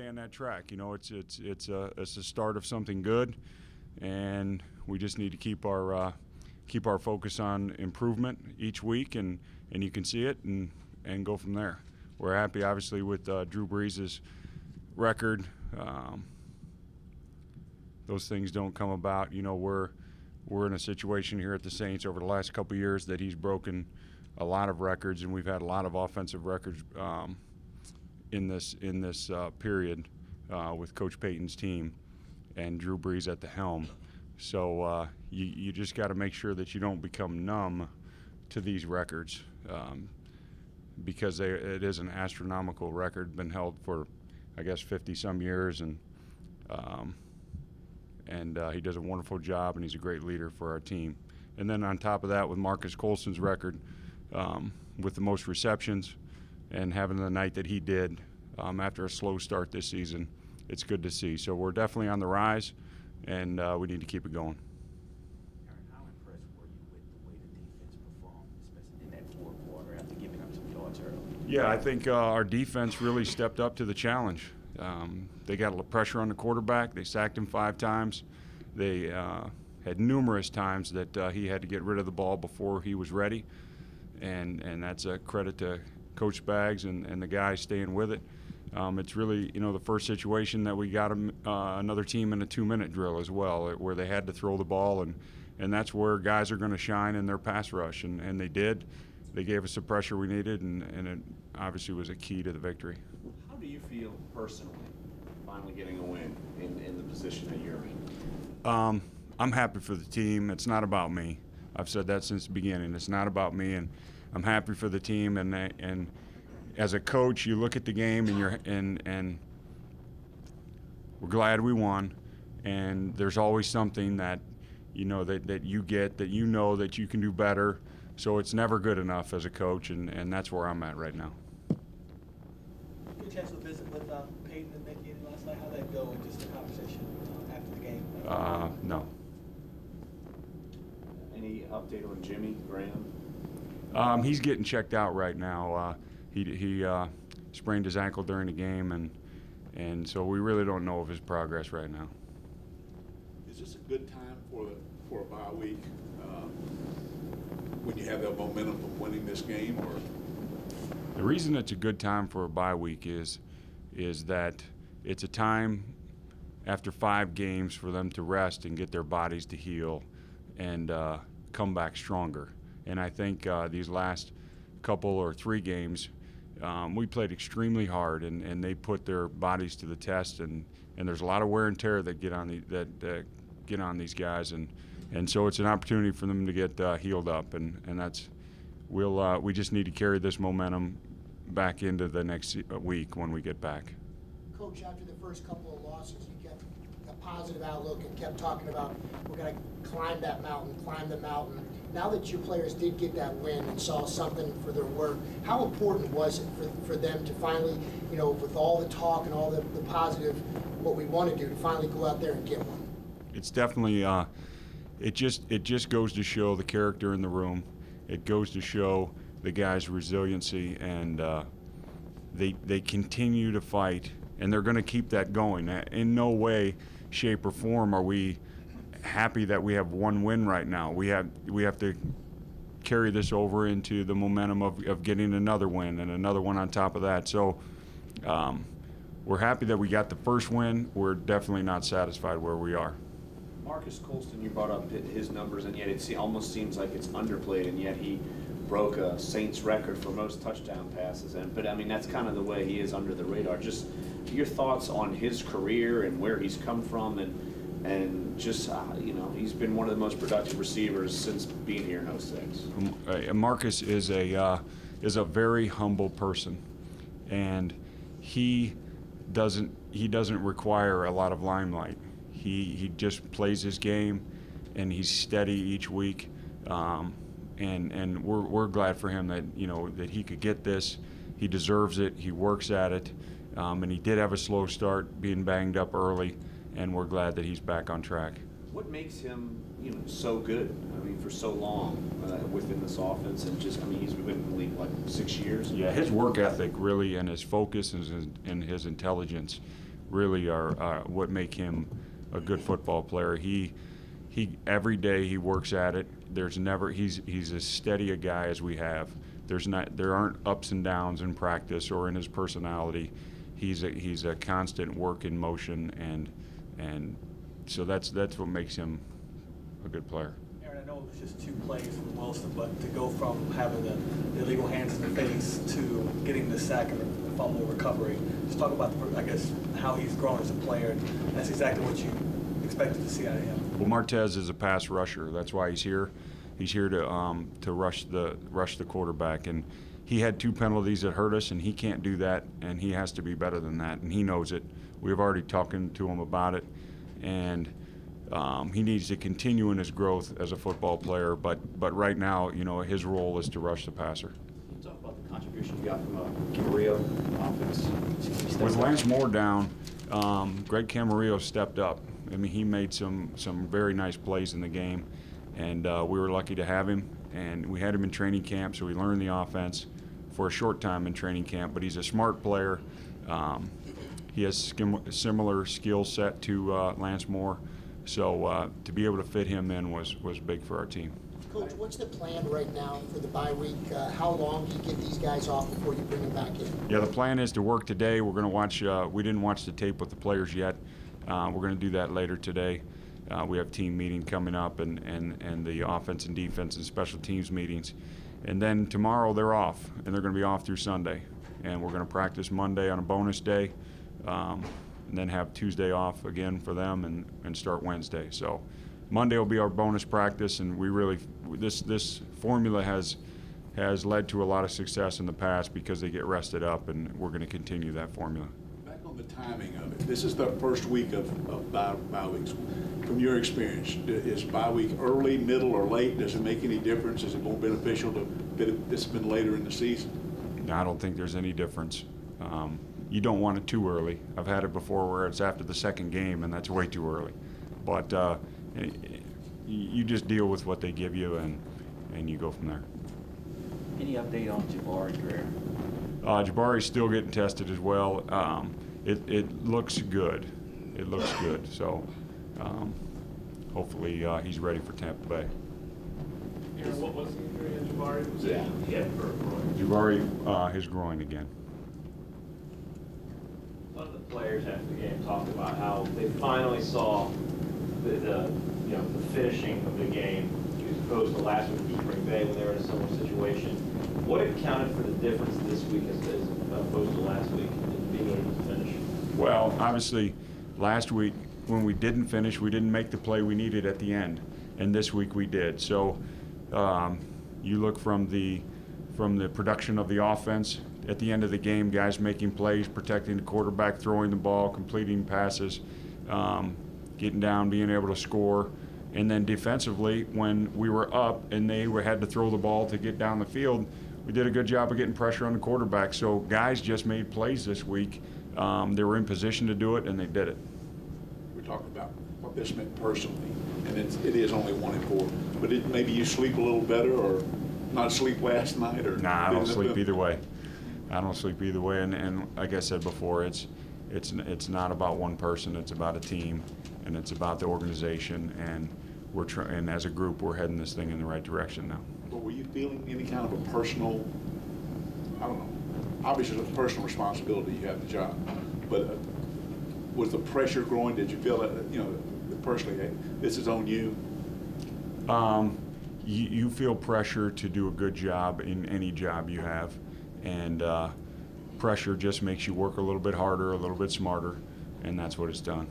On that track, you know, it's a start of something good, and we just need to keep our focus on improvement each week, and you can see it and go from there. We're happy, obviously, with Drew Brees' record. Those things don't come about. You know, we're in a situation here at the Saints over the last couple of years that he's broken a lot of records, and we've had a lot of offensive records in this period with Coach Payton's team and Drew Brees at the helm. So you just got to make sure that you don't become numb to these records because it is an astronomical record, been held for, I guess, 50-some years, and he does a wonderful job, and he's a great leader for our team. And then on top of that, with Marcus Colston's record, with the most receptions, and having the night that he did after a slow start this season, it's good to see. So we're definitely on the rise, and we need to keep it going. How impressed were you with the way the defense performed, especially in that fourth quarter after giving up some yards early? Yeah, I think our defense really stepped up to the challenge. They got a little pressure on the quarterback. They sacked him 5 times. They had numerous times that he had to get rid of the ball before he was ready, and that's a credit to Coach Baggs and the guys staying with it. It's really, you know, the first situation that we got another team in a 2-minute drill as well, where they had to throw the ball, and that's where guys are going to shine in their pass rush, and they did. They gave us the pressure we needed, and it obviously was a key to the victory. How do you feel personally, finally getting a win in the position that you're in? I'm happy for the team. It's not about me. I've said that since the beginning. It's not about me, and I'm happy for the team. And as a coach, you look at the game and we're glad we won. And there's always something that you know that you get that you know that you can do better. So it's never good enough as a coach, and that's where I'm at right now. Good chance to visit with Peyton and Mickey last night. How'd that go? And just the conversation after the game. No. Any update on Jimmy Graham? He's getting checked out right now. He sprained his ankle during the game, and so we really don't know of his progress right now. Is this a good time for a bye week when you have that momentum of winning this game? Or the reason it's a good time for a bye week is that it's a time after 5 games for them to rest and get their bodies to heal and come back stronger. And I think these last couple or 3 games, we played extremely hard, and they put their bodies to the test. And there's a lot of wear and tear that get on these guys, and so it's an opportunity for them to get healed up. And that's we just need to carry this momentum back into the next week when we get back. Coach, after the first couple of losses, you kept a positive outlook and kept talking about we're going to climb that mountain, climb the mountain. Now that your players did get that win and saw something for their work, how important was it for them to finally, you know, with all the talk and all the positive, what we want to do, to finally go out there and get one? It's definitely, it just goes to show the character in the room. It goes to show the guys' resiliency, and they continue to fight, and they're going to keep that going. In no way, shape, or form are we happy that we have 1 win right now. We have to carry this over into the momentum of getting another win and another one on top of that. So we're happy that we got the first win. We're definitely not satisfied where we are. Marcus Colston, you brought up his numbers, and yet it almost seems like it's underplayed, and yet he broke a Saints record for most touchdown passes. But I mean, that's kind of the way he is under the radar. Just your thoughts on his career and where he's come from, and just you know, he's been one of the most productive receivers since being here in '06. Marcus is a very humble person, and he doesn't require a lot of limelight. He just plays his game, and he's steady each week, and we're glad for him that, you know, that he could get this. He deserves it. He works at it, and he did have a slow start, being banged up early, and we're glad that he's back on track. What makes him, you know, so good? I mean, for so long within this offense, and just, I mean, he's been in the league, what, 6 years? Yeah, his work ethic really, and his focus and his intelligence really are what make him a good football player. He every day he works at it. There's never he's as steady a guy as we have. There aren't ups and downs in practice or in his personality. He's a constant work in motion, and so that's what makes him a good player. Aaron, I know it was just 2 plays from Wilson, but to go from having the illegal hands in the face to getting the sack and the fumble recovery, just talk about, I guess, how he's grown as a player. And that's exactly what you expected to see out of him. Well, Martez is a pass rusher. That's why he's here. He's here to rush the quarterback, and he had 2 penalties that hurt us, and he can't do that, and he has to be better than that, and he knows it. We've already talking to him about it, and he needs to continue in his growth as a football player. But right now, his role is to rush the passer. Can you talk about the contribution you got from Camarillo offense? With Lance Moore down, Greg Camarillo stepped up. I mean, he made some very nice plays in the game, and we were lucky to have him. And we had him in training camp, so we learned the offense for a short time in training camp. But he's a smart player. He has similar skill set to Lance Moore, so to be able to fit him in was big for our team. Coach, what's the plan right now for the bye week? How long do you get these guys off before you bring them back in? Yeah, the plan is to work today. We're going to watch. We didn't watch the tape with the players yet. We're going to do that later today. We have team meeting coming up, and the offense and defense and special teams meetings. And then tomorrow they're off, and they're going to be off through Sunday. And we're going to practice Monday on a bonus day, and then have Tuesday off again for them, and start Wednesday. So Monday will be our bonus practice, and we really this formula has led to a lot of success in the past because they get rested up, and we're going to continue that formula. Back on the timing of it, this is the first week of bye weeks. From your experience, is bye week early, middle, or late? Does it make any difference? Is it more beneficial to this has been later in the season? No, I don't think there's any difference. You don't want it too early. I've had it before where it's after the second game, and that's way too early. But you just deal with what they give you, and you go from there. Any update on Jabari Greer? Jabari's still getting tested as well. It looks good. It looks good. So hopefully he's ready for Tampa Bay. Aaron, what was the injury in Jabari? Was it hip or groin? Jabari, his groin again. A lot of the players after the game talked about how they finally saw the finishing of the game as opposed to last week in Green Bay when they were in a similar situation. What accounted for the difference this week as opposed to last week in being able to finish? Well, obviously, last week when we didn't finish, we didn't make the play we needed at the end, and this week we did. So you look from the production of the offense at the end of the game, guys making plays, protecting the quarterback, throwing the ball, completing passes, getting down, being able to score. And then defensively, when we were up and they had to throw the ball to get down the field, we did a good job of getting pressure on the quarterback. So guys just made plays this week. They were in position to do it, and they did it. We're talking about what this meant personally, and it is only 1-4. But maybe you sleep a little better, or not sleep last night, or nah, I don't sleep either way. I don't sleep either way, and like I said before, it's not about one person. It's about a team, and it's about the organization, and and as a group, we're heading this thing in the right direction now. But were you feeling any kind of a personal, I don't know, obviously it's a personal responsibility, you have the job, but was the pressure growing? Did you feel that, personally, hey, this is on you? You feel pressure to do a good job in any job you have, and pressure just makes you work a little bit harder, a little bit smarter, and that's what it's done.